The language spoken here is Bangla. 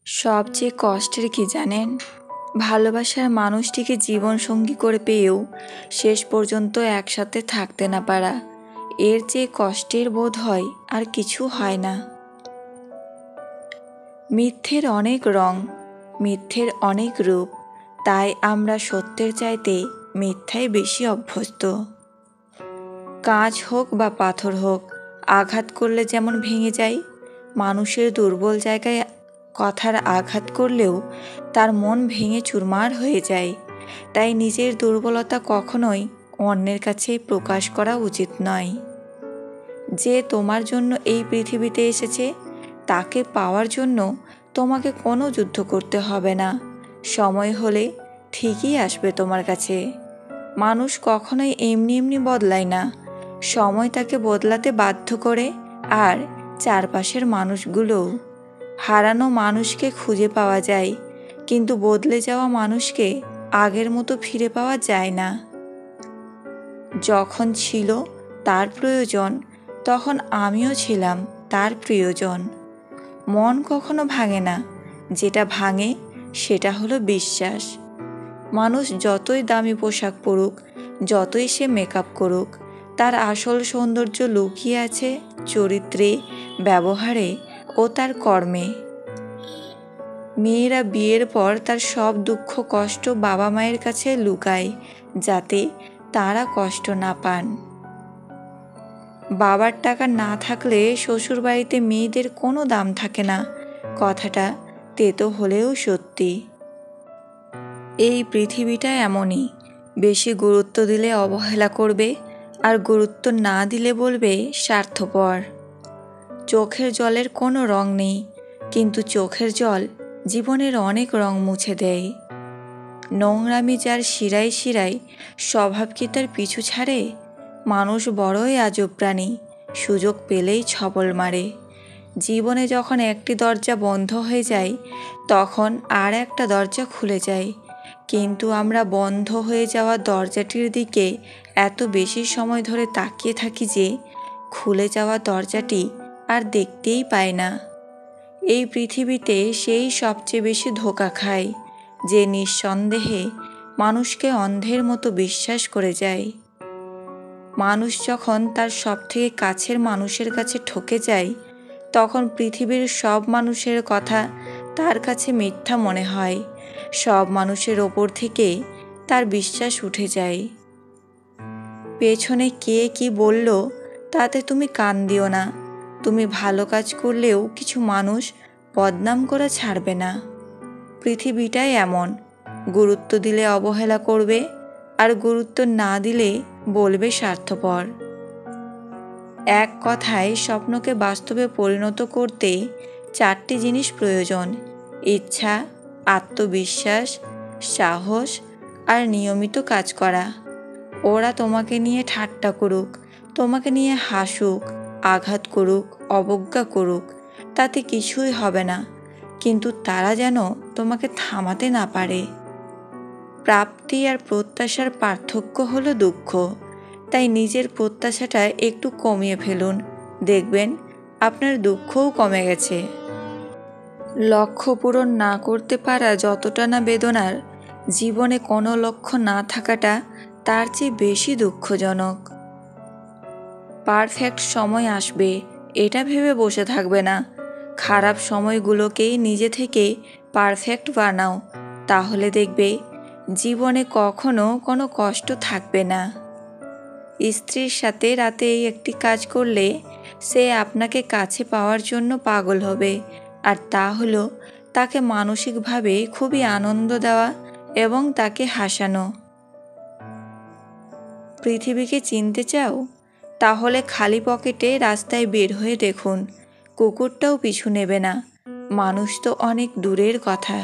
সবচেয়ে কষ্টের কি জানেন? ভালোবাসার মানুষটিকে জীবনসঙ্গী করে পেয়েও শেষ পর্যন্ত একসাথে থাকতে না পারা। এর চেয়ে কষ্টের বোধ হয় আর কিছু হয় না। মিথ্যের অনেক রং, মিথ্যের অনেক রূপ, তাই আমরা সত্যের চাইতে মিথ্যায় বেশি অভ্যস্ত। কাঁচ হোক বা পাথর হোক, আঘাত করলে যেমন ভেঙে যায়, মানুষের দুর্বল জায়গায় কথার আঘাত করলেও তার মন ভেঙে চুরমার হয়ে যায়। তাই নিজের দুর্বলতা কখনোই অন্যের কাছে প্রকাশ করা উচিত নয়। যে তোমার জন্য এই পৃথিবীতে এসেছে, তাকে পাওয়ার জন্য তোমাকে কোনো যুদ্ধ করতে হবে না। সময় হলে ঠিকই আসবে তোমার কাছে। মানুষ কখনোই এমনি এমনি বদলায় না, সময় তাকে বদলাতে বাধ্য করে। আর চারপাশের মানুষগুলোও। হারানো মানুষকে খুঁজে পাওয়া যায়, কিন্তু বদলে যাওয়া মানুষকে আগের মতো ফিরে পাওয়া যায় না। যখন ছিল তার প্রয়োজন, তখন আমিও ছিলাম তার প্রিয়জন। মন কখনো ভাঙে না, যেটা ভাঙে সেটা হলো বিশ্বাস। মানুষ যতই দামি পোশাক পরুক, যতই সে মেকআপ করুক, তার আসল সৌন্দর্য লুকিয়ে আছে চরিত্রে, ব্যবহারে ও তার কর্মে। মেয়েরা বিয়ের পর তার সব দুঃখ কষ্ট বাবা মায়ের কাছে লুকায়, যাতে তারা কষ্ট না পান। বাবার টাকা না থাকলে শ্বশুর বাড়িতে মেয়েদের কোনো দাম থাকে না, কথাটা তেতো হলেও সত্যি। এই পৃথিবীটা এমনই, বেশি গুরুত্ব দিলে অবহেলা করবে, আর গুরুত্ব না দিলে বলবে স্বার্থপর। চোখের জলের কোনো রং নেই, কিন্তু চোখের জল জীবনের অনেক রং মুছে দেয়। নোংরামি যার শিরায় শিরায়, স্বভাব কি তার পিছু ছাড়ে? মানুষ বড়ই আজব প্রাণী, সুযোগ পেলেই ছবল মারে। জীবনে যখন একটি দরজা বন্ধ হয়ে যায়, তখন আর একটা দরজা খুলে যায়। কিন্তু আমরা বন্ধ হয়ে যাওয়া দরজাটির দিকে এত বেশি সময় ধরে তাকিয়ে থাকি যে খুলে যাওয়া দরজাটি আর দেখতেই পাই না। এই পৃথিবীতে সেই সবচেয়ে বেশি ধোঁকা খায়, যে নিঃসন্দেহে মানুষকে অন্ধের মতো বিশ্বাস করে যায়। মানুষ যখন তার সবথেকে কাছের মানুষের কাছে ঠকে যায়, তখন পৃথিবীর সব মানুষের কথা তার কাছে মিথ্যা মনে হয়। সব মানুষের ওপর থেকে তার বিশ্বাস উঠে যায়। পেছনে কে কি বলল তাতে তুমি কান দিও না। তুমি ভালো কাজ করলেও কিছু মানুষ বদনাম করে ছাড়বে না। পৃথিবীটাই এমন, গুরুত্ব দিলে অবহেলা করবে, আর গুরুত্ব না দিলে বলবে স্বার্থপর। এক কথায়, স্বপ্নকে বাস্তবে পরিণত করতে 4টি জিনিস প্রয়োজন: ইচ্ছা, আত্মবিশ্বাস, সাহস আর নিয়মিত কাজ করা। ওরা তোমাকে নিয়ে ঠাট্টা করুক, তোমাকে নিয়ে হাসুক, আঘাত করুক, অবজ্ঞা করুক, তাতে কিছুই হবে না, কিন্তু তারা যেন তোমাকে থামাতে না পারে। প্রাপ্তি আর প্রত্যাশার পার্থক্য হলো দুঃখ। তাই নিজের প্রত্যাশাটা একটু কমিয়ে ফেলুন, দেখবেন আপনার দুঃখও কমে গেছে। লক্ষ্য পূরণ না করতে পারা যতটা না বেদনার, জীবনে কোনো লক্ষ্য না থাকাটা তার চেয়ে বেশি দুঃখজনক। পারফেক্ট সময় আসবে এটা ভেবে বসে থাকবে না। খারাপ সময়গুলোকেই নিজে থেকে পারফেক্ট বানাও, তাহলে দেখবে জীবনে কখনো কোনো কষ্ট থাকবে না। স্ত্রীর সাথে রাতে এই একটি কাজ করলে সে আপনাকে কাছে পাওয়ার জন্য পাগল হবে, আর তা হলো তাকে মানসিকভাবে খুবই আনন্দ দেওয়া এবং তাকে হাসানো। পৃথিবীকে চিনতে চাও? তাহলে খালি পকেটে রাস্তায় বের হয়ে দেখুন, কুকুরটাও পিছু নেবে না। মানুষ তো অনেক দূরের কথা।